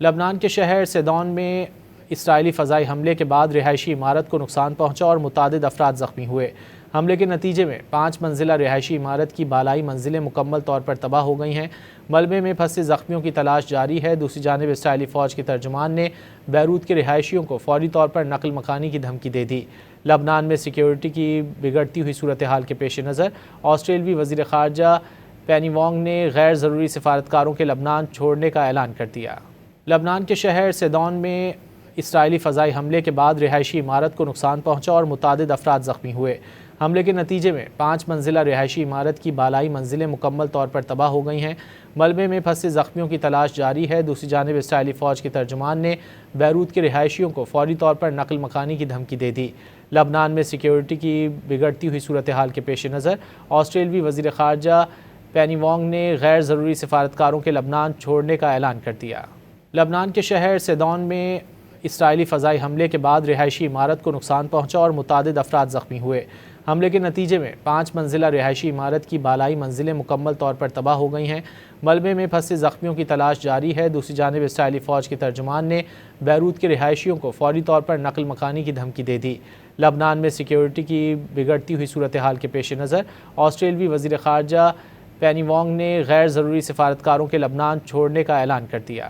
لبنان کے شہر سیدون میں اسرائیلی فضائی حملے کے بعد رہائشی عمارت کو نقصان پہنچا اور متعدد افراد زخمی ہوئے۔ حملے کے نتیجے میں 5 منزلہ رہائشی عمارت کی بالائی منزلیں مکمل طور پر تباہ ہو گئی ہیں۔ ملبے میں پھنسے زخمیوں کی تلاش جاری ہے۔ دوسری جانب اسرائیلی فوج کے ترجمان نے بیروت کے رہائشیوں کو فوری طور پر نقل مکانی کی دھمکی دے دی۔ لبنان میں سیکیورٹی کی بگڑتی ہوئی صورتحال کے پیش نظر آسٹریلوی وزیر خارجہ پینی وانگ نے غیر ضروری سفارتکاروں کے لبنان چھوڑنے کا اعلان کر دیا۔ لبنان کے شہر سیدون میں اسرائیلی فضائی حملے کے بعد رہائشی عمارت کو نقصان پہنچا اور متعدد افراد زخمی ہوئے۔ حملے کے نتیجے میں 5 منزلہ رہائشی عمارت کی بالائی منزلیں مکمل طور پر تباہ ہو گئی ہیں۔ ملبے میں پھنسے زخمیوں کی تلاش جاری ہے۔ دوسری جانب اسرائیلی فوج کے ترجمان نے بیروت کے رہائشیوں کو فوری طور پر نقل مکانی کی دھمکی دے دی۔ لبنان میں سیکیورٹی کی بگڑتی ہوئی صورتحال کے پیش نظر آسٹریلوی وزیر خارجہ پینی وانگ نے غیر ضروری سفارتکاروں کے لبنان چھوڑنے کا اعلان کر دیا۔ لبنان کے شہر سیدون میں اسرائیلی فضائی حملے کے بعد رہائشی عمارت کو نقصان پہنچا اور متعدد افراد زخمی ہوئے۔ حملے کے نتیجے میں 5 منزلہ رہائشی عمارت کی بالائی منزلیں مکمل طور پر تباہ ہو گئی ہیں۔ ملبے میں پھنسے زخمیوں کی تلاش جاری ہے۔ دوسری جانب اسرائیلی فوج کے ترجمان نے بیروت کے رہائشیوں کو فوری طور پر نقل مکانی کی دھمکی دے دی۔ لبنان میں سیکیورٹی کی بگڑتی ہوئی صورتحال کے پیش نظر آسٹریلوی وزیر خارجہ پینی وانگ نے غیر ضروری سفارتکاروں کے لبنان چھوڑنے کا اعلان کر دیا۔